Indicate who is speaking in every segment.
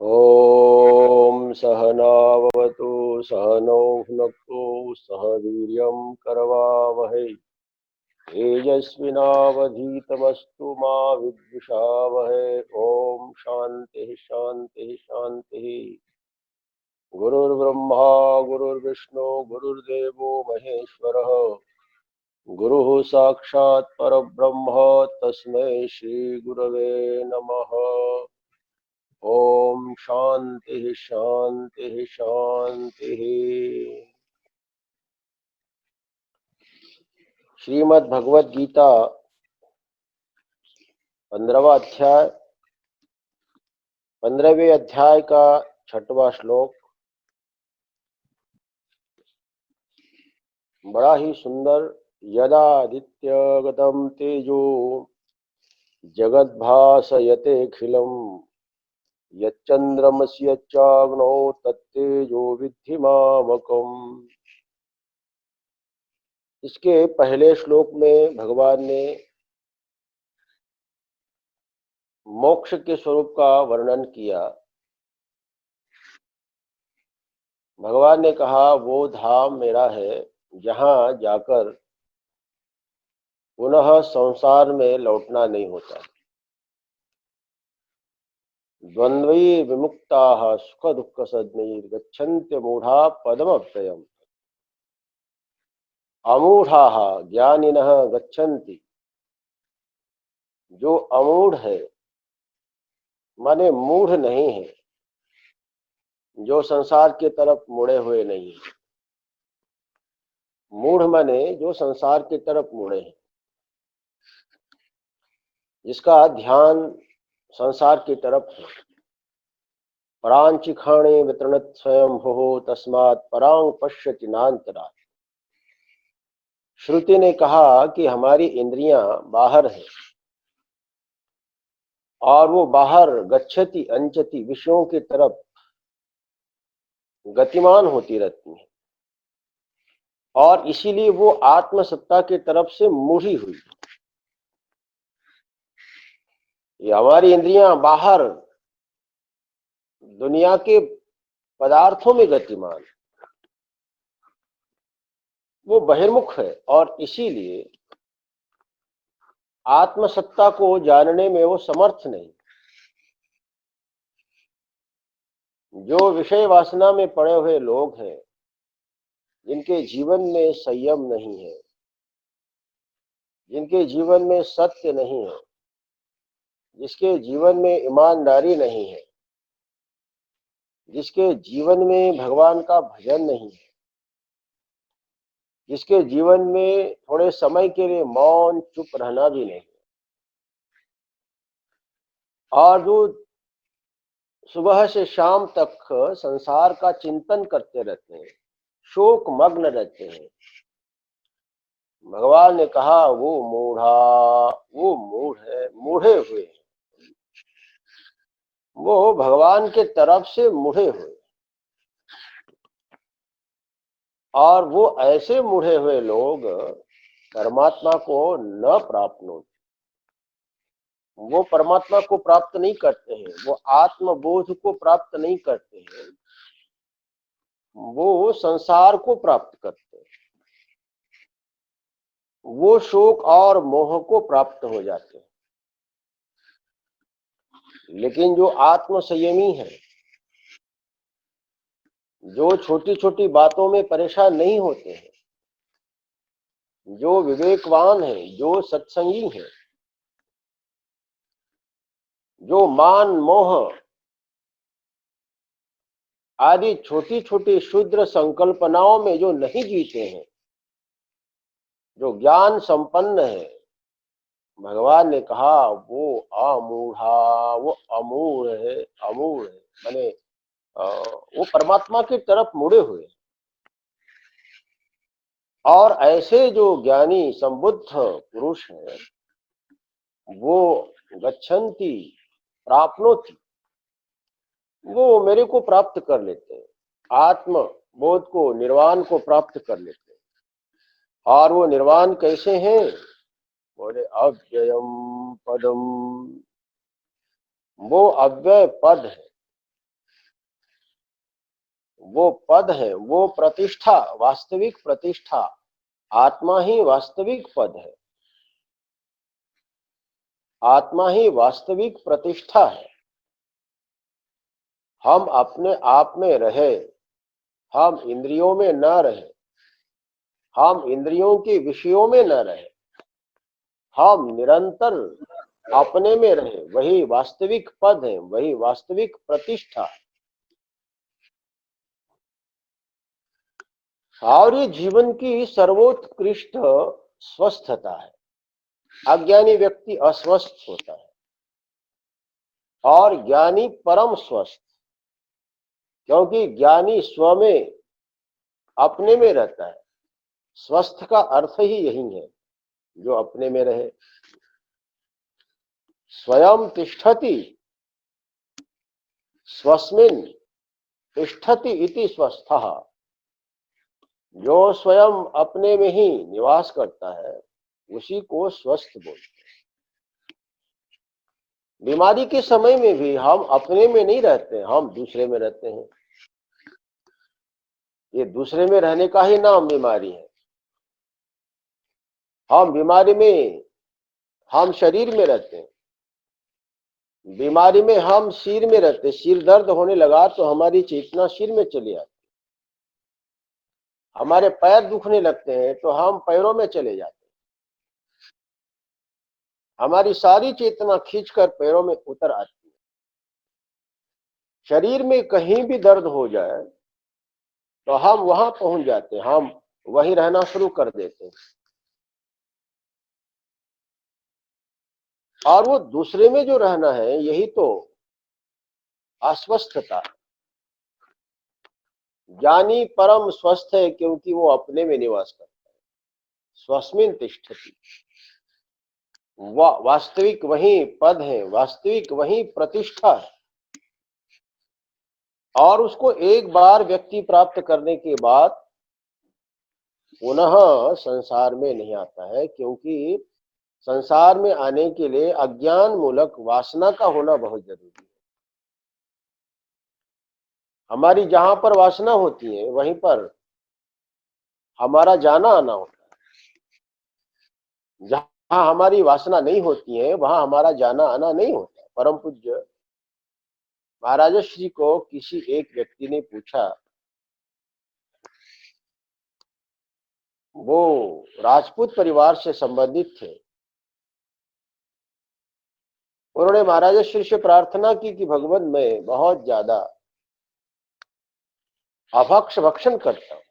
Speaker 1: ॐ सहनाववतु सहनौ भुनक्तु सह वीर्यं करवावहै तेजस्विनावधीतमस्तु मा विद्विषावहै। ॐ शान्तिः शान्तिः शान्तिः। गुरुर्ब्रह्मा गुरुर्विष्णु गुरुर्देवो महेश्वरः गुरुः साक्षात् परब्रह्म तस्मै श्रीगुरवे नमः। ओम शांति शांति शांति। श्रीमद् भगवद गीता 15वां अध्याय 15वें अध्याय का 6वां श्लोक बड़ा ही सुंदर। यदादित्यगतं तेजो जगद्भासयतेऽखिलं यच्चन्द्रमस्य चाग्नौ तत्तेजो विद्धि मामकम्। इसके पहले श्लोक में भगवान ने मोक्ष के स्वरूप का वर्णन किया। भगवान ने कहा वो धाम मेरा है जहां जाकर पुनः संसार में लौटना नहीं होता। द्वंद्वी विमुक्ता सुख दुख सद्मैर्गच्छन्त्य मूढ़ा पदमव्ययम् अमूढ़ा ज्ञानिनः गच्छन्ति। जो अमूढ़ है माने मूढ़ नहीं है, जो संसार के तरफ मुड़े हुए नहीं है। मूढ़ माने जो संसार की तरफ मुड़े हैं, जिसका ध्यान संसार की तरफ है। परांचिखाणे वितरणत स्वयं हो तस्मात् परांग पश्यति नान्तरा। श्रुति ने कहा कि हमारी इंद्रियां बाहर हैं और वो बाहर गच्छति अंचति विषयों की तरफ गतिमान होती रहती हैं और इसीलिए वो आत्मसत्ता की तरफ से मुड़ी हुई। ये हमारी इंद्रियां बाहर दुनिया के पदार्थों में गतिमान, वो बहिर्मुख है और इसीलिए आत्मसत्ता को जानने में वो समर्थ नहीं। जो विषय वासना में पड़े हुए लोग हैं, जिनके जीवन में संयम नहीं है, जिनके जीवन में सत्य नहीं है, जिसके जीवन में ईमानदारी नहीं है, जिसके जीवन में भगवान का भजन नहीं है, जिसके जीवन में थोड़े समय के लिए मौन चुप रहना भी नहीं है, और जो सुबह से शाम तक संसार का चिंतन करते रहते हैं, शोक मग्न रहते हैं, भगवान ने कहा वो मूढ़ है, मूढ़े हुए हैं। वो भगवान के तरफ से मुड़े हुए और वो ऐसे मुड़े हुए लोग परमात्मा को न प्राप्त होते। वो परमात्मा को प्राप्त नहीं करते हैं, वो आत्मबोध को प्राप्त नहीं करते हैं, वो संसार को प्राप्त करते हैं। वो शोक और मोह को प्राप्त हो जाते हैं। लेकिन जो आत्म संयमी है, जो छोटी छोटी बातों में परेशान नहीं होते हैं, जो विवेकवान है, जो सत्संगी है, जो मान मोह आदि छोटी छोटी क्षुद्र संकल्पनाओं में जो नहीं जीते हैं, जो ज्ञान संपन्न है, भगवान ने कहा वो अमूढ़ा, वो अमूढ़ है। अमूढ़ है माने वो परमात्मा की तरफ मुड़े हुए। और ऐसे जो ज्ञानी संबुद्ध पुरुष हैं, वो गच्छन्ति प्राप्नोति, वो मेरे को प्राप्त कर लेते हैं, आत्म बोध को, निर्वाण को प्राप्त कर लेते हैं। और वो निर्वाण कैसे हैं? बोले अव्ययम पदम, वो अव्यय पद है। वो पद है, वो प्रतिष्ठा, वास्तविक प्रतिष्ठा, आत्मा ही वास्तविक पद है, आत्मा ही वास्तविक प्रतिष्ठा है। हम अपने आप में रहे, हम इंद्रियों में न रहे, हम इंद्रियों के विषयों में न रहे, हम निरंतर अपने में रहे, वही वास्तविक पद है, वही वास्तविक प्रतिष्ठा है। और ये जीवन की सर्वोत्कृष्ट स्वस्थता है। अज्ञानी व्यक्ति अस्वस्थ होता है और ज्ञानी परम स्वस्थ, क्योंकि ज्ञानी स्व में, अपने में रहता है। स्वस्थ का अर्थ ही यही है, जो अपने में रहे। स्वयं तिष्ठति स्वस्मिन् तिष्ठति इति स्वस्थः। जो स्वयं अपने में ही निवास करता है, उसी को स्वस्थ बोलते हैं। बीमारी के समय में भी हम अपने में नहीं रहते, हम दूसरे में रहते हैं। ये दूसरे में रहने का ही नाम बीमारी है। हम बीमारी में, हम शरीर में रहते हैं। बीमारी में हम सिर में रहते, सिर दर्द होने लगा तो हमारी चेतना सिर में चली आती। हमारे पैर दुखने लगते हैं तो हम पैरों में चले जाते हैं। हमारी सारी चेतना खींचकर पैरों में उतर आती है। शरीर में कहीं भी दर्द हो जाए तो हम वहां पहुंच जाते हैं, हम वहीं रहना शुरू कर देते हैं। और वो दूसरे में जो रहना है, यही तो अस्वस्थता है। ज्ञानी परम स्वस्थ है, क्योंकि वो अपने में निवास करता है। स्वस्मिन् तिष्ठति, वास्तविक वही पद है, वास्तविक वही प्रतिष्ठा है। और उसको एक बार व्यक्ति प्राप्त करने के बाद पुनः संसार में नहीं आता है, क्योंकि संसार में आने के लिए अज्ञान मूलक वासना का होना बहुत जरूरी है। हमारी जहां पर वासना होती है, वहीं पर हमारा जाना आना होता है। जहां हमारी वासना नहीं होती है, वहां हमारा जाना आना नहीं होता। परम पूज्य महाराज श्री को किसी एक व्यक्ति ने पूछा, वो राजपूत परिवार से संबंधित थे। उन्होंने महाराज श्री से प्रार्थना की कि भगवान, मैं बहुत ज्यादा अभक्ष भक्षण करता हूं,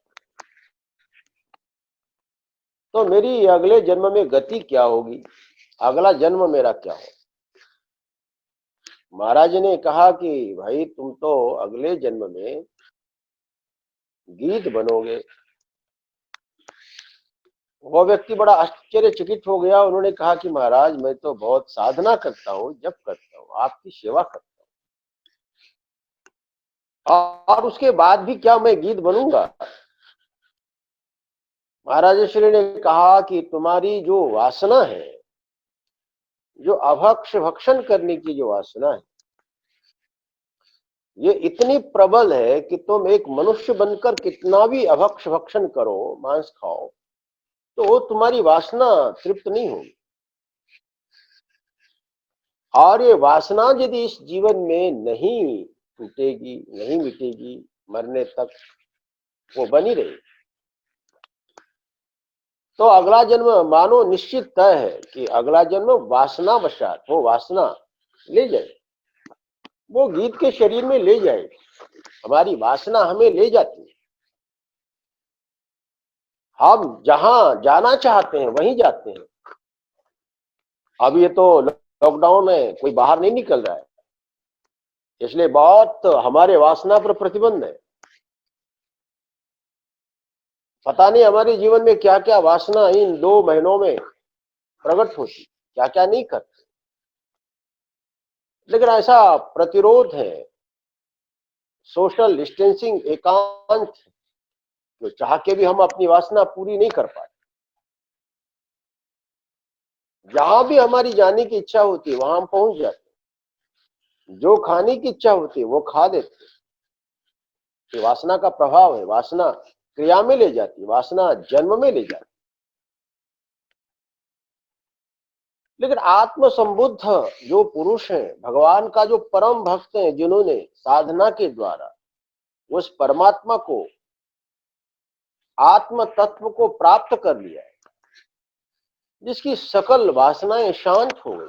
Speaker 1: तो मेरी अगले जन्म में गति क्या होगी, अगला जन्म मेरा क्या हो। महाराज ने कहा कि भाई, तुम तो अगले जन्म में गीध बनोगे। वो व्यक्ति बड़ा आश्चर्यचकित हो गया। उन्होंने कहा कि महाराज, मैं तो बहुत साधना करता हूँ, जप करता हूँ, आपकी सेवा करता हूँ, और उसके बाद भी क्या मैं गीध बनूंगा। महाराज श्री ने कहा कि तुम्हारी जो वासना है, जो अभक्ष भक्षण करने की जो वासना है, ये इतनी प्रबल है कि तुम एक मनुष्य बनकर कितना भी अभक्ष भक्षण करो, मांस खाओ, तो वो तुम्हारी वासना तृप्त नहीं होगी। और ये वासना यदि इस जीवन में नहीं टूटेगी, नहीं मिटेगी, मरने तक वो बनी रहेगी, तो अगला जन्म मानो निश्चित तय है कि अगला जन्म वासना वशात वो वासना ले जाए, वो गीत के शरीर में ले जाए। हमारी वासना हमें ले जाती है। हम जहां जाना चाहते हैं वहीं जाते हैं। अब ये तो लॉकडाउन है, कोई बाहर नहीं निकल रहा है, इसलिए बहुत हमारे वासना पर प्रतिबंध है। पता नहीं हमारे जीवन में क्या क्या वासना इन 2 महीनों में प्रकट होती, क्या क्या नहीं करती। लेकिन ऐसा प्रतिरोध है, सोशल डिस्टेंसिंग, एकांत, जो चाह के भी हम अपनी वासना पूरी नहीं कर पाते। जहां भी हमारी जाने की इच्छा होती है वहां हम पहुंच जाते हैं। जो खाने की इच्छा होती है वो खा देते हैं। ये वासना का प्रभाव है, वासना क्रिया में ले जाती, वासना जन्म में ले जाती। लेकिन आत्म संबुद्ध जो पुरुष हैं, भगवान का जो परम भक्त हैं, जिन्होंने साधना के द्वारा उस परमात्मा को, आत्म तत्व को प्राप्त कर लिया है, जिसकी सकल वासनाएं शांत हो गई,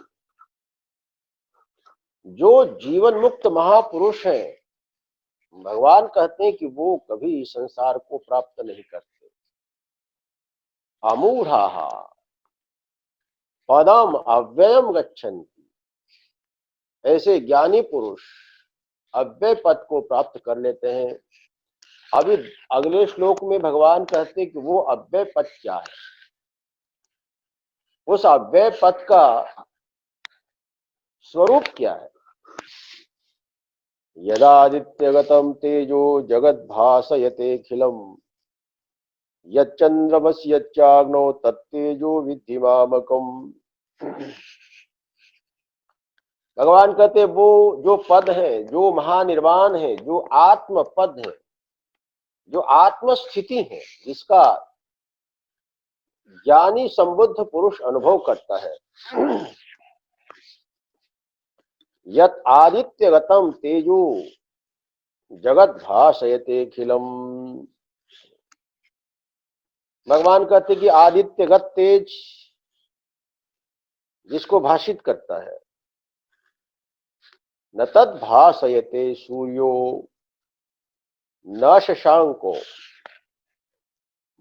Speaker 1: जो जीवन मुक्त महापुरुष हैं, भगवान कहते हैं कि वो कभी संसार को प्राप्त नहीं करते। अमूढ़ाः पदम अव्ययम गच्छन्ति, ऐसे ज्ञानी पुरुष अव्यय पद को प्राप्त कर लेते हैं। अभी अगले श्लोक में भगवान कहते हैं कि वो अव्यय पद क्या है। उस अव्यय पद का स्वरूप क्या है। यदादित्यगतम तेजो जगद्भासयतेऽखिलम् यच्चंद्रमसि यच्चाग्नौ तत्तेजो विद्धि मामकम्। भगवान कहते वो जो पद है, जो महानिर्वाण है, जो आत्म पद है, जो आत्म स्थिति है, जिसका ज्ञानी संबुद्ध पुरुष अनुभव करता है। यत आदित्यगतम तेजो जगत भासयतेऽखिलम्। भगवान कहते कि आदित्यगत तेज जिसको भाषित करता है, न तद भासयते सूर्यो न शशांको।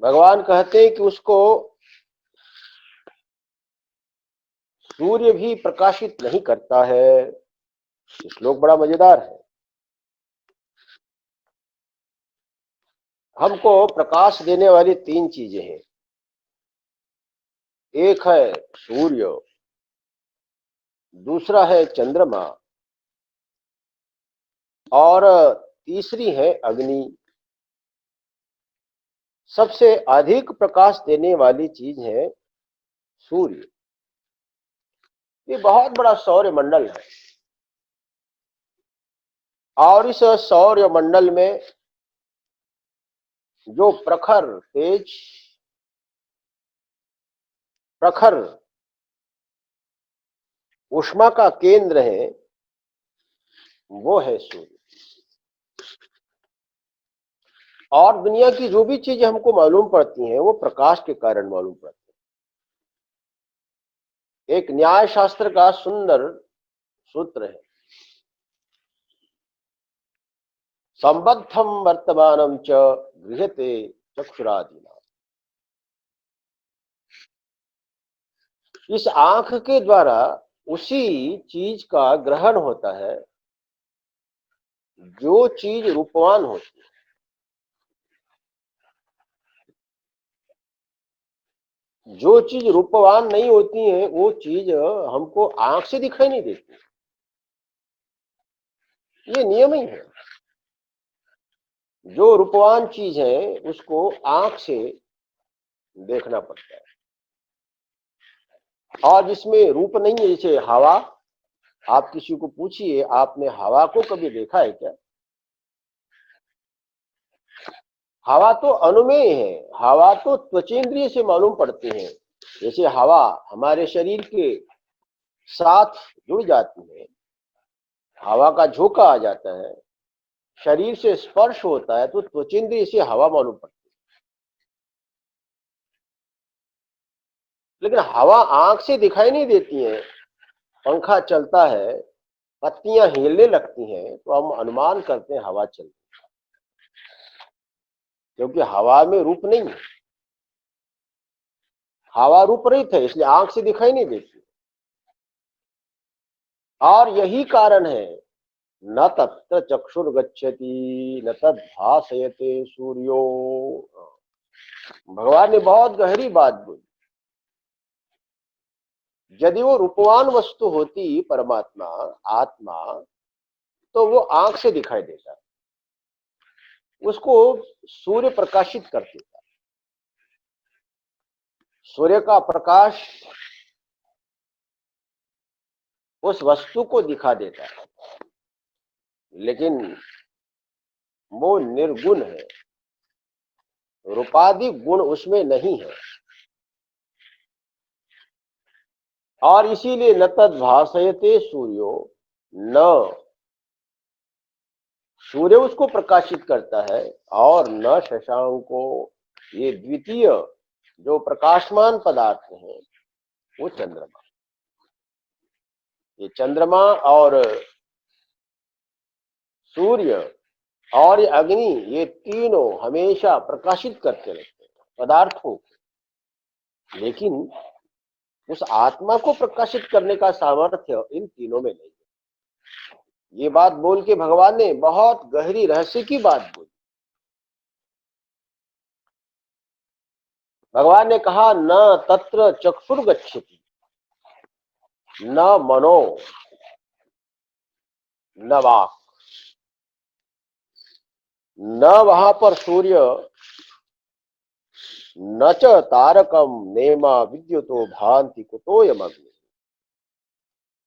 Speaker 1: भगवान कहते हैं कि उसको सूर्य भी प्रकाशित नहीं करता है। ये श्लोक बड़ा मजेदार है। हमको प्रकाश देने वाली तीन चीजें हैं। एक है सूर्य, दूसरा है चंद्रमा, और तीसरी है अग्नि। सबसे अधिक प्रकाश देने वाली चीज है सूर्य। ये बहुत बड़ा सौर्य मंडल है, और इस सौर्य मंडल में जो प्रखर तेज, प्रखर उष्मा का केंद्र है, वो है सूर्य। और दुनिया की जो भी चीजें हमको मालूम पड़ती हैं वो प्रकाश के कारण मालूम पड़ती हैं। एक न्याय शास्त्र का सुंदर सूत्र है, संबद्धम वर्तमानम च गृह्यते चक्षुरादिना। इस आंख के द्वारा उसी चीज का ग्रहण होता है जो चीज रूपवान होती है। जो चीज रूपवान नहीं होती है वो चीज हमको आंख से दिखाई नहीं देती। ये नियम ही है। जो रूपवान चीज है उसको आंख से देखना पड़ता है, और जिसमें रूप नहीं है, जैसे हवा, आप किसी को पूछिए आपने हवा को कभी देखा है क्या? हवा तो अनुमेय है, हवा तो त्वचेंद्रिय से मालूम पड़ती है। जैसे हवा हमारे शरीर के साथ जुड़ जाती है, हवा का झोंका आ जाता है, शरीर से स्पर्श होता है, तो त्वचेंद्रिय से हवा मालूम पड़ती है। लेकिन हवा आंख से दिखाई नहीं देती है। पंखा चलता है, पत्तियां हिलने लगती हैं, तो हम अनुमान करते हैं हवा चल रही है, क्योंकि हवा में रूप नहीं है। हवा रूप रहित है, इसलिए आंख से दिखाई नहीं देती। और यही कारण है न तत्र चक्षुर्गच्छति न तद भासयते सूर्यो। भगवान ने बहुत गहरी बात बोली। यदि वो रूपवान वस्तु होती, परमात्मा आत्मा, तो वो आंख से दिखाई देता, उसको सूर्य प्रकाशित कर देता। सूर्य का प्रकाश उस वस्तु को दिखा देता है। लेकिन वो निर्गुण है, रूपादि गुण उसमें नहीं है। और इसीलिए न तद भासयते सूर्यो, न सूर्य उसको प्रकाशित करता है, और न शशांको, ये द्वितीय जो प्रकाशमान पदार्थ हैं वो चंद्रमा। ये चंद्रमा और सूर्य और ये अग्नि, ये तीनों हमेशा प्रकाशित करते रहते हैं पदार्थों को, लेकिन उस आत्मा को प्रकाशित करने का सामर्थ्य इन तीनों में नहीं है। ये बात बोल के भगवान ने बहुत गहरी रहस्य की बात बोली। भगवान ने कहा न तत्र चक्षुर्गच्छति, न मनो, न वाक्, न वहां पर सूर्य, न च तारकम नेमा विद्युतो भांति कुतोयम अग्नि,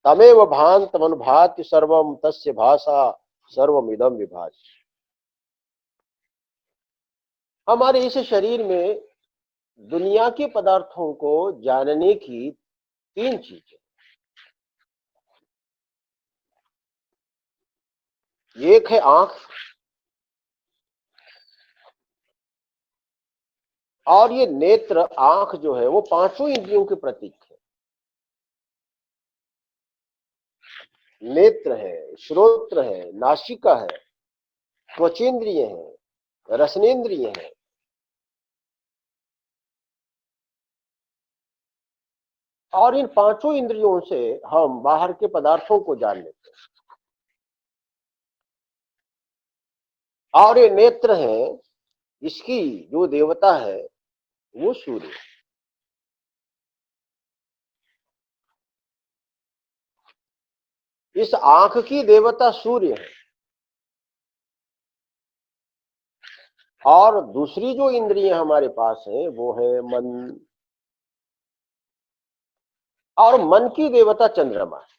Speaker 1: तमेव भान्तमनुभाति सर्वम तस्य भाषा सर्वमिदं विभाति। हमारे इस शरीर में दुनिया के पदार्थों को जानने की तीन चीजें, एक है आंख, और ये नेत्र, आंख जो है वो पांचों इंद्रियों के प्रतीक है। नेत्र है, श्रोत्र है, नासिका है, त्वचेंद्रिय है, रसनेन्द्रिय है। और इन पांचों इंद्रियों से हम बाहर के पदार्थों को जान लेते हैं। और ये नेत्र है, इसकी जो देवता है वो सूर्य। इस आंख की देवता सूर्य है। और दूसरी जो इंद्रियां हमारे पास है वो है मन, और मन की देवता चंद्रमा है।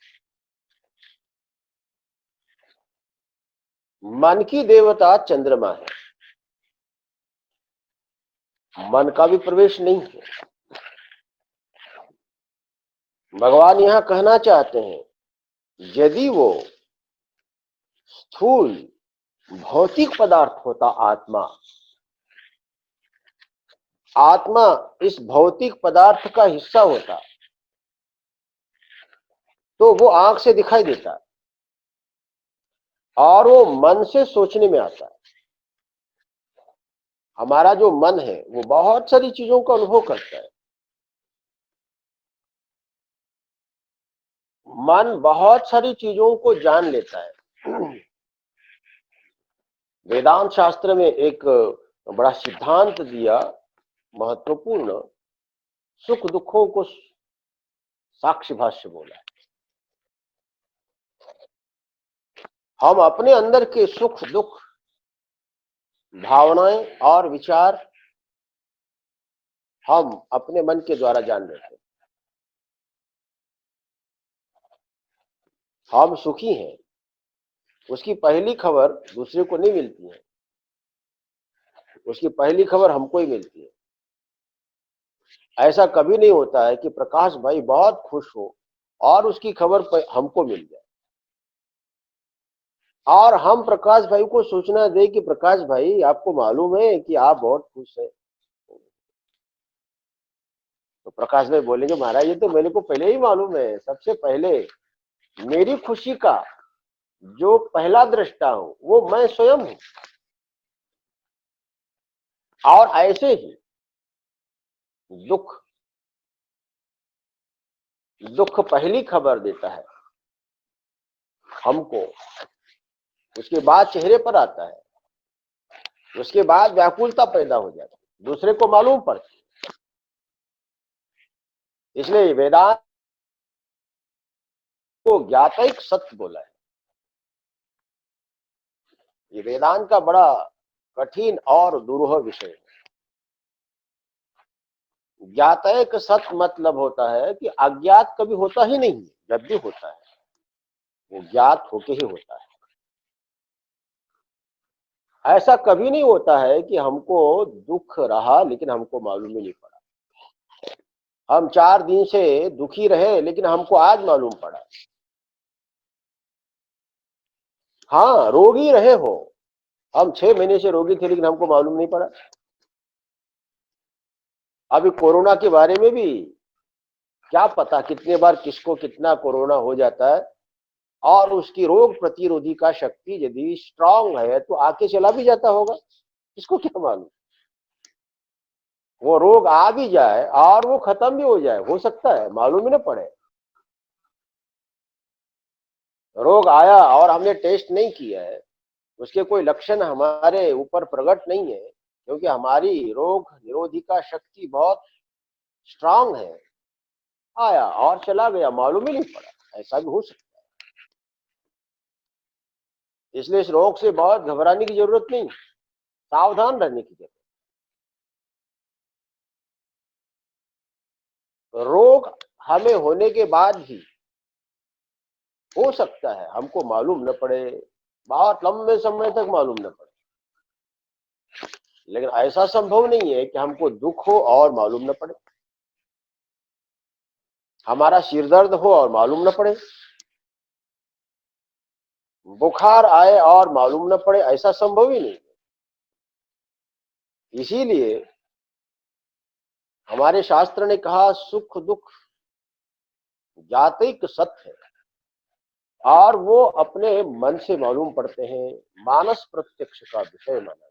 Speaker 1: मन की देवता चंद्रमा है, मन का भी प्रवेश नहीं है। भगवान यहां कहना चाहते हैं, यदि वो स्थूल भौतिक पदार्थ होता, आत्मा इस भौतिक पदार्थ का हिस्सा होता, तो वो आंख से दिखाई देता है और वो मन से सोचने में आता है। हमारा जो मन है वो बहुत सारी चीजों का अनुभव करता है। मन बहुत सारी चीजों को जान लेता है। वेदांत शास्त्र में एक बड़ा सिद्धांत दिया, महत्वपूर्ण, सुख दुखों को साक्ष्य भाष्य बोला है। हम अपने अंदर के सुख दुख, भावनाएं और विचार हम अपने मन के द्वारा जान लेते हैं। हम सुखी हैं, उसकी पहली खबर दूसरे को नहीं मिलती है, उसकी पहली खबर हमको ही मिलती है। ऐसा कभी नहीं होता है कि प्रकाश भाई बहुत खुश हो और उसकी खबर हमको मिल जाए, और हम प्रकाश भाई को सूचना दे कि प्रकाश भाई आपको मालूम है कि आप बहुत खुश हैं। तो प्रकाश भाई बोलेंगे महाराज ये तो मेरे को पहले ही मालूम है, सबसे पहले मेरी खुशी का जो पहला दृष्टा हूं वो मैं स्वयं हूं। और ऐसे ही दुख, दुख पहली खबर देता है हमको, उसके बाद चेहरे पर आता है, उसके बाद व्याकुलता पैदा हो जाती है, दूसरे को मालूम पड़ती है। इसलिए वेदांत को ज्ञातैक सत्य बोला है। ये वेदांत का बड़ा कठिन और दुरूह विषय है। ज्ञातैक सत्य मतलब होता है कि अज्ञात कभी होता ही नहीं, जब भी होता है वो ज्ञात होके ही होता है। ऐसा कभी नहीं होता है कि हमको दुख रहा लेकिन हमको मालूम ही नहीं पड़ा। हम 4 दिन से दुखी रहे लेकिन हमको आज मालूम पड़ा। हाँ, रोगी रहे हो, हम 6 महीने से रोगी थे लेकिन हमको मालूम नहीं पड़ा। अभी कोरोना के बारे में भी क्या पता कितने बार किसको कितना कोरोना हो जाता है, और उसकी रोग प्रतिरोधी का शक्ति यदि स्ट्रांग है तो आके चला भी जाता होगा, किसको क्या मालूम। वो रोग आ भी जाए और वो खत्म भी हो जाए, हो सकता है, मालूम ही ना पड़े। रोग आया और हमने टेस्ट नहीं किया है, उसके कोई लक्षण हमारे ऊपर प्रकट नहीं है, क्योंकि हमारी रोग निरोधिका शक्ति बहुत स्ट्रांग है। आया और चला गया, मालूम ही नहीं पड़ा, ऐसा भी हो सकता है। इसलिए इस रोग से बहुत घबराने की जरूरत नहीं, सावधान रहने की जरूरत। रोग हमें होने के बाद भी हो सकता है हमको मालूम न पड़े, बहुत लंबे समय तक मालूम न पड़े, लेकिन ऐसा संभव नहीं है कि हमको दुख हो और मालूम न पड़े, हमारा सिर दर्द हो और मालूम न पड़े, बुखार आए और मालूम न पड़े, ऐसा संभव ही नहीं। इसीलिए हमारे शास्त्र ने कहा सुख दुख जातिक सत्य है, और वो अपने मन से मालूम पड़ते हैं, मानस प्रत्यक्ष का विषय माना।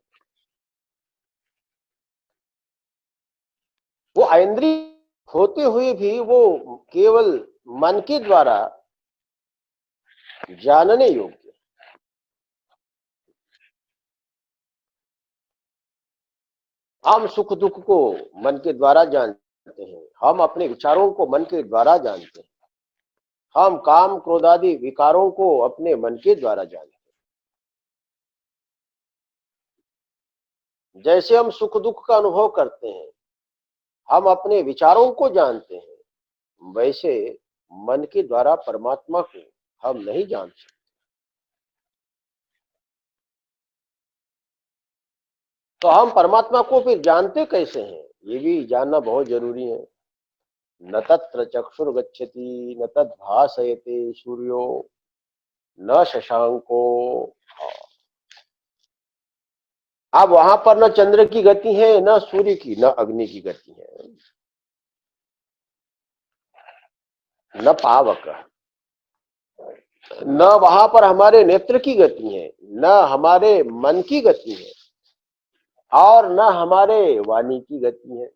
Speaker 1: वो इंद्रिय होते हुए भी वो केवल मन के द्वारा जानने योग्य। हम सुख दुख को मन के द्वारा जानते हैं, हम अपने विचारों को मन के द्वारा जानते हैं, हम काम क्रोध आदि विकारों को अपने मन के द्वारा जानते हैं। जैसे हम सुख दुख का अनुभव करते हैं, हम अपने विचारों को जानते हैं, वैसे मन के द्वारा परमात्मा को हम नहीं जान सकते। तो हम परमात्मा को फिर जानते कैसे हैं, ये भी जानना बहुत जरूरी है। न तत्र चक्षुर्गच्छति न तद् भासयते सूर्यो न शशांको। अब वहां पर न चंद्र की गति है, न सूर्य की, न अग्नि की गति है, न पावक, न वहां पर हमारे नेत्र की गति है, न हमारे मन की गति है, और न हमारे वाणी की गति है।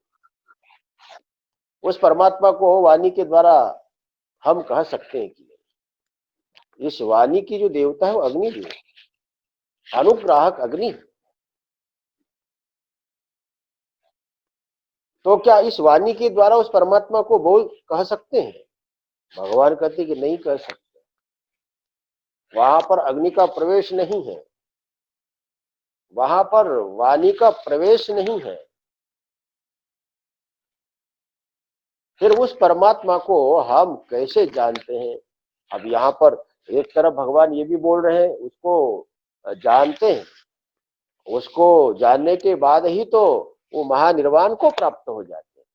Speaker 1: उस परमात्मा को वाणी के द्वारा हम कह सकते हैं कि इस वाणी की जो देवता है वो अग्नि देव, अनुग्राहक अग्नि है। तो क्या इस वाणी के द्वारा उस परमात्मा को बोल कह सकते हैं? भगवान कहते कि नहीं कह सकते, वहां पर अग्नि का प्रवेश नहीं है, वहां पर वाणी का प्रवेश नहीं है। फिर उस परमात्मा को हम कैसे जानते हैं? अब यहाँ पर एक तरफ भगवान ये भी बोल रहे हैं उसको जानते हैं, उसको जानने के बाद ही तो वो महानिर्वाण को प्राप्त हो जाते हैं,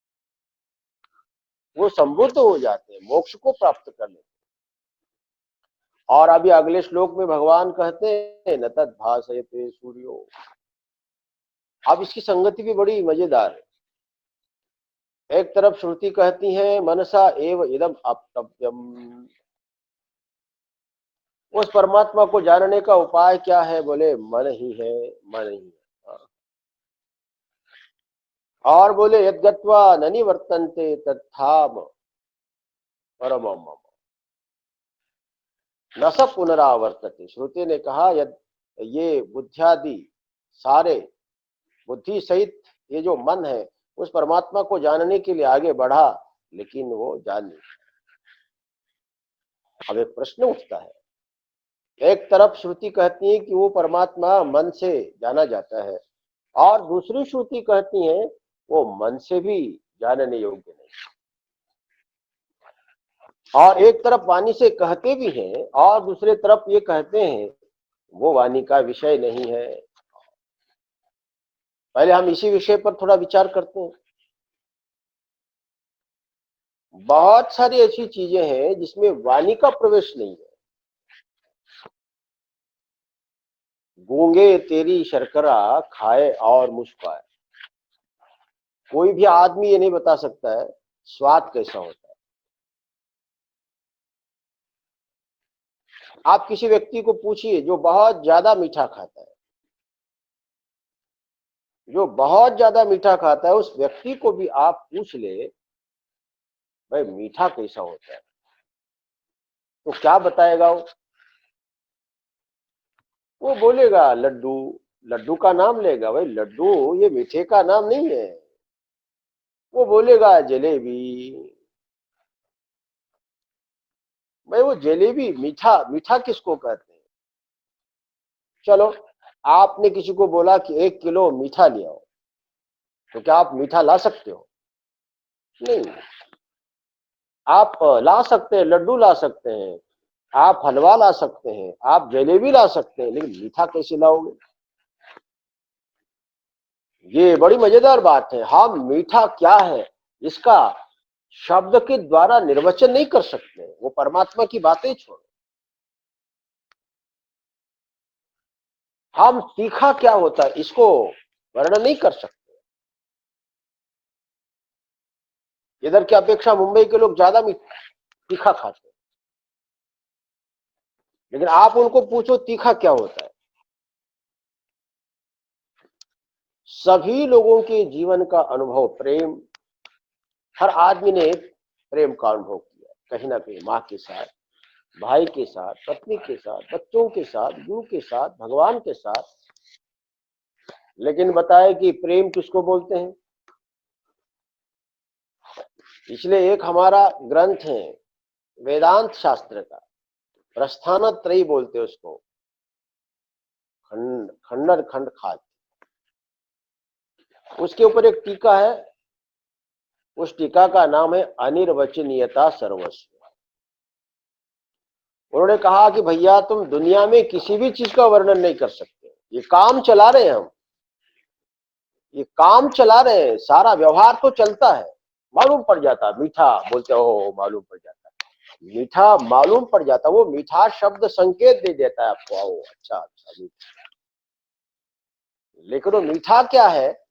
Speaker 1: वो समृद्ध हो जाते हैं, मोक्ष को प्राप्त कर लेते हैं। और अभी अगले श्लोक में भगवान कहते हैं न तद् भासयते सूर्यो। अब इसकी संगति भी बड़ी मजेदार है। एक तरफ श्रुति कहती है मनसा एव इदम आप्तव्यम, उस परमात्मा को जानने का उपाय क्या है? बोले मन ही है, मन ही है। और बोले यद्गत्वा न निवर्तन्ते तत्थाम परमम न स पुनरावर्तते। श्रुति ने कहा यद ये बुद्धियादि सारे बुद्धि सहित ये जो मन है उस परमात्मा को जानने के लिए आगे बढ़ा, लेकिन वो जान नहीं। अब एक प्रश्न उठता है, एक तरफ श्रुति कहती है कि वो परमात्मा मन से जाना जाता है, और दूसरी श्रुति कहती है वो मन से भी जानने योग्य नहीं। और एक तरफ वाणी से कहते भी हैं और दूसरे तरफ ये कहते हैं वो वाणी का विषय नहीं है। पहले हम इसी विषय पर थोड़ा विचार करते हैं। बहुत सारी ऐसी चीजें हैं जिसमें वाणी का प्रवेश नहीं है। गूंगे तेरी शर्करा खाए और मुस्कुराए। कोई भी आदमी ये नहीं बता सकता है स्वाद कैसा होता है। आप किसी व्यक्ति को पूछिए जो बहुत ज्यादा मीठा खाता है, जो बहुत ज्यादा मीठा खाता है, उस व्यक्ति को भी आप पूछ ले भाई मीठा कैसा होता है, तो क्या बताएगा वो बोलेगा लड्डू। लड्डू का नाम लेगा, भाई लड्डू ये मीठे का नाम नहीं है। वो बोलेगा जलेबी। भाई वो जलेबी मीठा, मीठा किसको कहते हैं? चलो, आपने किसी को बोला कि 1 किलो मीठा ले आओ, तो क्या आप मीठा ला सकते हो? नहीं। आप ला सकते हैं, लड्डू ला सकते हैं, आप हलवा ला सकते हैं, आप जलेबी ला सकते हैं, लेकिन मीठा कैसे लाओगे? ये बड़ी मजेदार बात है। हम मीठा क्या है इसका शब्द के द्वारा निर्वचन नहीं कर सकते। वो परमात्मा की बातें छोड़ो। हम तीखा क्या होता है इसको वर्णन नहीं कर सकते। इधर की अपेक्षा मुंबई के लोग ज्यादा तीखा खाते हैं, लेकिन आप उनको पूछो तीखा क्या होता है। सभी लोगों के जीवन का अनुभव प्रेम, हर आदमी ने प्रेम का अनुभव किया कहीं ना कहीं, माँ के साथ, भाई के साथ, पत्नी के साथ, बच्चों के साथ, गुरु के साथ, भगवान के साथ। लेकिन बताए कि प्रेम किसको बोलते हैं? इसलिए एक हमारा ग्रंथ है वेदांत शास्त्र का, प्रस्थानत्रयी बोलते हैं उसको, खंडन खंड खाद। उसके ऊपर एक टीका है, उस टीका का नाम है अनिर्वचनीयता सर्वस्व। उन्होंने कहा कि भैया तुम दुनिया में किसी भी चीज का वर्णन नहीं कर सकते। ये काम चला रहे हैं हम, ये काम चला रहे हैं, सारा व्यवहार तो चलता है, मालूम पड़ जाता है। मीठा बोलते हो, मालूम पड़ जाता है, मीठा मालूम पड़ जाता है। वो मीठा शब्द संकेत दे देता है आपको, आओ अच्छा अच्छा मीठा। लेकिन वो मीठा क्या है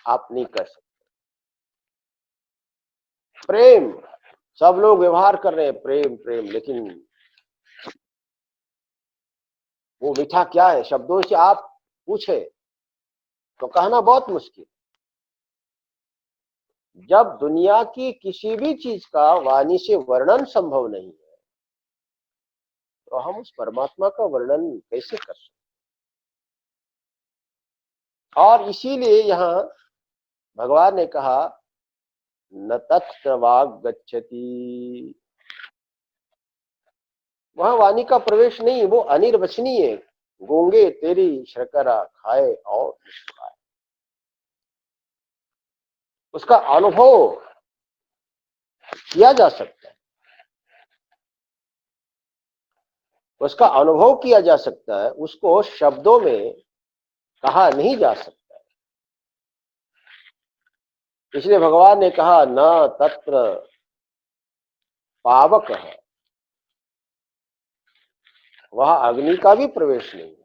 Speaker 1: आप नहीं कर सकते। प्रेम, सब लोग व्यवहार कर रहे हैं प्रेम प्रेम, लेकिन वो मीठा क्या है शब्दों से आप पूछे तो कहना बहुत मुश्किल। जब दुनिया की किसी भी चीज का वाणी से वर्णन संभव नहीं है, तो हम उस परमात्मा का वर्णन कैसे कर सकते? और इसीलिए यहाँ भगवान ने कहा न तत्र वाग गच्छति, वहां वाणी का प्रवेश नहीं, वो अनिर्वचनीय है। गूंगे तेरी शर्करा खाए और मुस्कुराए। उसका अनुभव किया जा सकता है, उसका अनुभव किया जा सकता है, उसको शब्दों में कहा नहीं जा सकता। इसलिए भगवान ने कहा न तत्र पावक है, वहां अग्नि का भी प्रवेश नहीं है।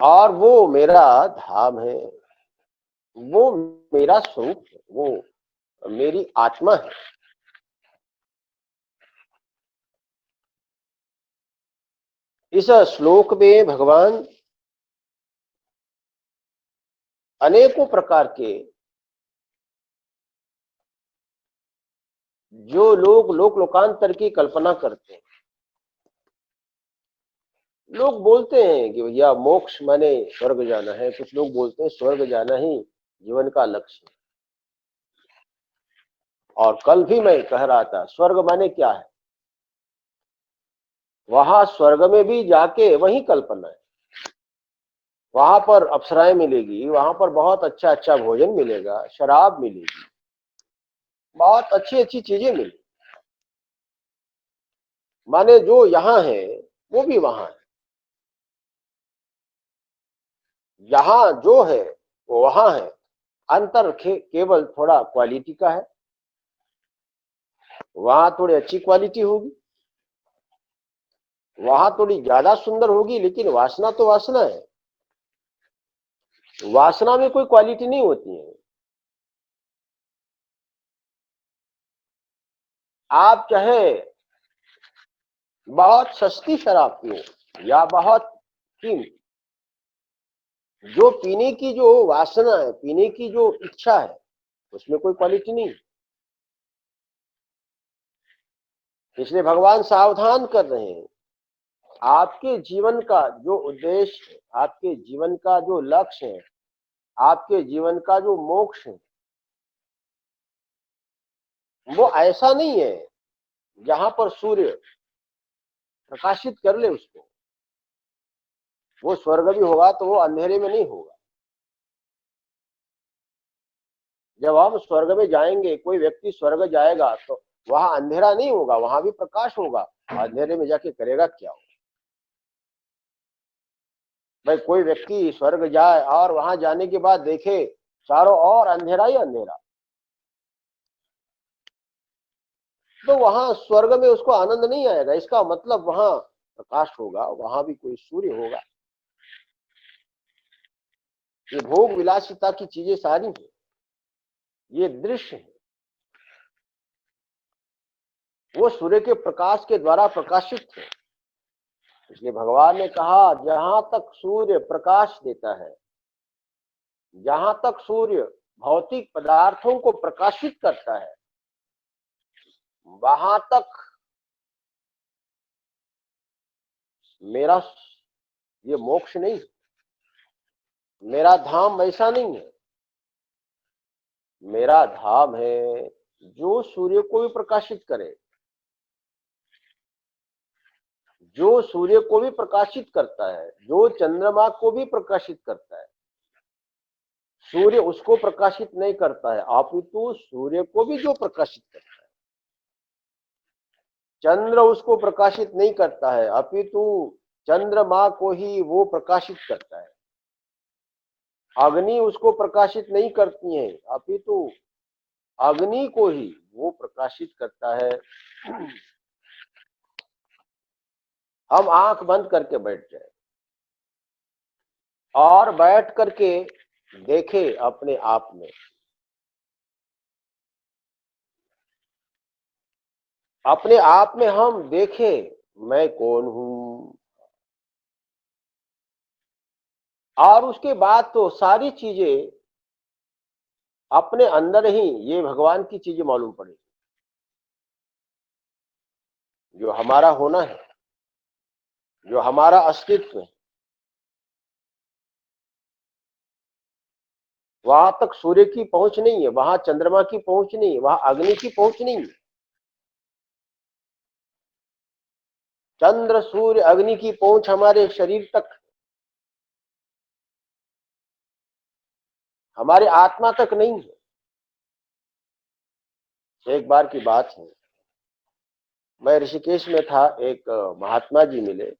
Speaker 1: और वो मेरा धाम है, वो मेरा स्वरूप है, वो मेरी आत्मा है। इस श्लोक में भगवान अनेकों प्रकार के, जो लोग लोक लोकांतर की कल्पना करते हैं, लोग बोलते हैं कि भैया मोक्ष माने स्वर्ग जाना है, कुछ लोग बोलते हैं स्वर्ग जाना ही जीवन का लक्ष्य है। और कल भी मैं कह रहा था स्वर्ग माने क्या है, वहां स्वर्ग में भी जाके वही कल्पना है। वहां पर अप्सराएं मिलेगी, वहां पर बहुत अच्छा अच्छा भोजन मिलेगा, शराब मिलेगी, बहुत अच्छी अच्छी चीजें मिलेगी। माने जो यहाँ है वो भी वहां है। जहां जो है वो वहां है, अंतर केवल थोड़ा क्वालिटी का है। वहां थोड़ी अच्छी क्वालिटी होगी, वहां थोड़ी ज्यादा सुंदर होगी, लेकिन वासना तो वासना है। वासना में कोई क्वालिटी नहीं होती है। आप चाहे बहुत सस्ती शराब पियो या बहुत कीमती, जो पीने की जो वासना है, पीने की जो इच्छा है, उसमें कोई क्वालिटी नहीं। इसलिए भगवान सावधान कर रहे हैं, आपके जीवन का जो उद्देश्य है, आपके जीवन का जो लक्ष्य है, आपके जीवन का जो मोक्ष है, वो ऐसा नहीं है जहां पर सूर्य प्रकाशित कर ले उसको। वो स्वर्ग भी होगा तो वो अंधेरे में नहीं होगा। जब हम स्वर्ग में जाएंगे, कोई व्यक्ति स्वर्ग जाएगा तो वहां अंधेरा नहीं होगा, वहां भी प्रकाश होगा। अंधेरे में जाके करेगा क्या हो? भाई कोई व्यक्ति स्वर्ग जाए और वहां जाने के बाद देखे चारों ओर अंधेरा ही अंधेरा, तो वहां स्वर्ग में उसको आनंद नहीं आएगा। इसका मतलब वहां प्रकाश होगा, वहां भी कोई सूर्य होगा। ये भोग विलासिता की चीजें सारी है, ये दृश्य है, वो सूर्य के प्रकाश के द्वारा प्रकाशित है। इसलिए भगवान ने कहा, जहां तक सूर्य प्रकाश देता है, जहां तक सूर्य भौतिक पदार्थों को प्रकाशित करता है, वहां तक मेरा ये मोक्ष नहीं, मेरा धाम वैसा नहीं है। मेरा धाम है जो सूर्य को भी प्रकाशित करे, जो सूर्य को भी प्रकाशित करता है, जो चंद्रमा को भी प्रकाशित करता है। सूर्य उसको प्रकाशित नहीं करता है, अपितु सूर्य को भी जो प्रकाशित करता है। चंद्र उसको प्रकाशित नहीं करता है, अपितु चंद्रमा को ही वो प्रकाशित करता है। अग्नि उसको प्रकाशित नहीं करती है, अपितु अग्नि को ही वो प्रकाशित करता है। हम आंख बंद करके बैठ जाए और बैठ करके देखे अपने आप में, अपने आप में हम देखें मैं कौन हूं, और उसके बाद तो सारी चीजें अपने अंदर ही ये भगवान की चीजें मालूम पड़ेगी। जो हमारा होना है, जो हमारा अस्तित्व है, वहां तक सूर्य की पहुंच नहीं है, वहां चंद्रमा की पहुंच नहीं है, वहां अग्नि की पहुंच नहीं है। चंद्र सूर्य अग्नि की पहुंच हमारे शरीर तक, हमारे आत्मा तक नहीं है। एक बार की बात है, मैं ऋषिकेश में था, एक महात्मा जी मिले,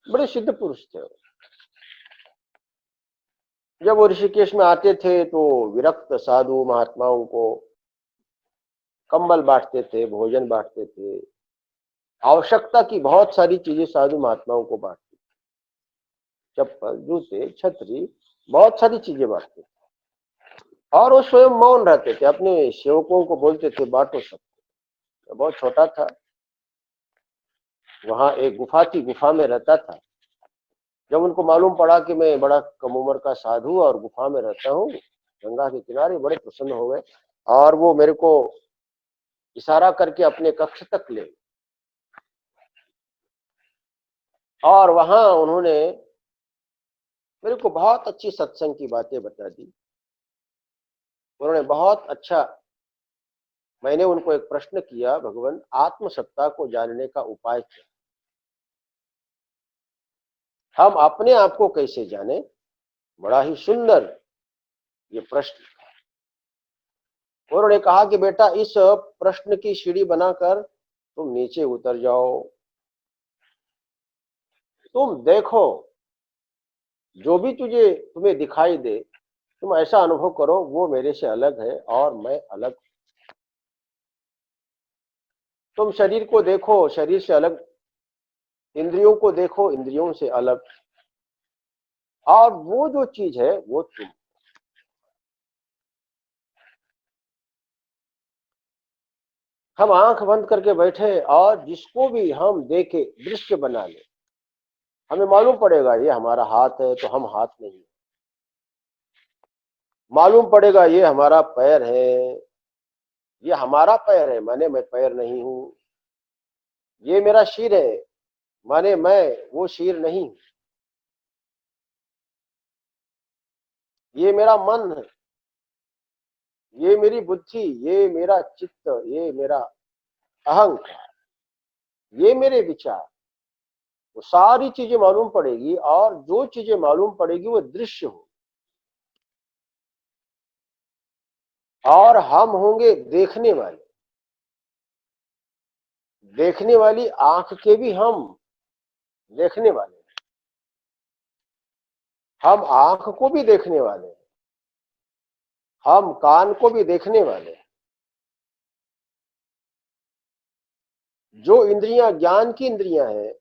Speaker 1: बड़े सिद्ध पुरुष थे। जब वो ऋषिकेश में आते थे तो विरक्त साधु महात्माओं को कंबल बांटते थे, भोजन बांटते थे, आवश्यकता की बहुत सारी चीजें साधु महात्माओं को बांटते थे। चप्पल, जूते, छतरी, बहुत सारी चीजें बांटते थे। और वो स्वयं मौन रहते थे, अपने सेवकों को बोलते थे बांटो सबको। बहुत छोटा था, वहां एक गुफा थी, गुफा में रहता था। जब उनको मालूम पड़ा कि मैं बड़ा कम उम्र का साधु और गुफा में रहता हूँ गंगा के किनारे, बड़े प्रसन्न हो गए और वो मेरे को इशारा करके अपने कक्ष तक ले, और वहां उन्होंने मेरे को बहुत अच्छी सत्संग की बातें बता दी। उन्होंने बहुत अच्छा, मैंने उनको एक प्रश्न किया, भगवान आत्मसत्ता को जानने का उपाय क्या, हम अपने आप को कैसे जाने? बड़ा ही सुंदर ये प्रश्न। उन्होंने कहा कि बेटा, इस प्रश्न की सीढ़ी बनाकर तुम नीचे उतर जाओ, तुम देखो, जो भी तुम्हें दिखाई दे, तुम ऐसा अनुभव करो वो मेरे से अलग है और मैं अलग। तुम शरीर को देखो, शरीर से अलग। इंद्रियों को देखो, इंद्रियों से अलग। और वो जो चीज है वो तुम। हम आंख बंद करके बैठे और जिसको भी हम देखे, दृश्य बना ले, हमें मालूम पड़ेगा ये हमारा हाथ है तो हम हाथ नहीं। मालूम पड़ेगा ये हमारा पैर है, ये हमारा पैर है माने मैं पैर नहीं हूं। ये मेरा सिर है माने मैं वो सिर नहीं। ये मेरा मन है, ये मेरी बुद्धि, ये मेरा चित्त, ये मेरा अहंकार, ये मेरे विचार। वो सारी चीजें मालूम पड़ेगी और जो चीजें मालूम पड़ेगी वो दृश्य हो। और हम होंगे देखने वाले। देखने वाली आंख के भी हम देखने वाले। हम आंख को भी देखने वाले, हम कान को भी देखने वाले। जो इंद्रियां ज्ञान की इंद्रियां हैं,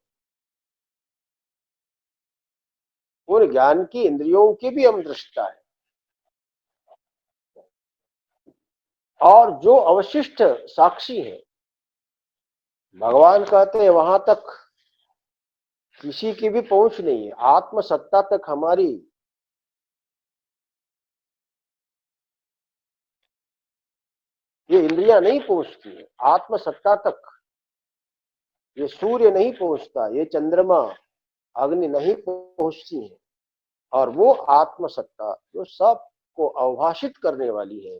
Speaker 1: उन ज्ञान की इंद्रियों के भी हम दृष्टा है। और जो अवशिष्ट साक्षी है, भगवान कहते हैं वहां तक किसी की भी पहुंच नहीं है। आत्म सत्ता तक हमारी ये इंद्रियां नहीं पहुंचती है। आत्म सत्ता तक ये सूर्य नहीं पहुंचता, ये चंद्रमा, अग्नि नहीं पहुंचती है। और वो आत्म सत्ता जो सबको अवभाषित करने वाली है,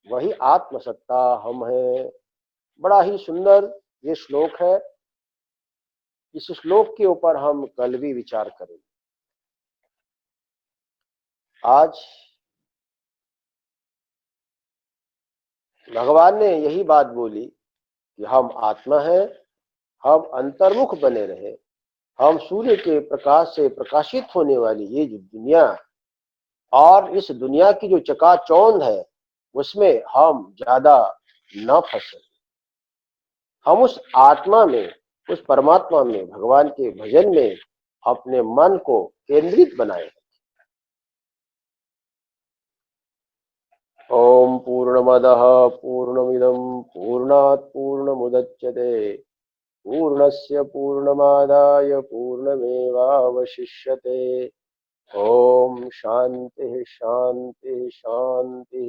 Speaker 1: वही आत्म सत्ता हम है। बड़ा ही सुंदर ये श्लोक है। इस श्लोक के ऊपर हम कल भी विचार करेंगे। आज भगवान ने यही बात बोली कि हम आत्मा हैं, हम अंतर्मुख बने रहे। हम सूर्य के प्रकाश से प्रकाशित होने वाली ये जो दुनिया और इस दुनिया की जो चकाचौंध है, उसमें हम ज्यादा न फंसे। हम उस आत्मा में, उस परमात्मा में, भगवान के भजन में अपने मन को केंद्रित बनाए। ओम पूर्णमदः पूर्णमिदं पूर्णात् पूर्णमुदच्यते पूर्णस्य पूर्णमादाय पूर्णमेवावशिष्यते। ओम शांति शांति शांति।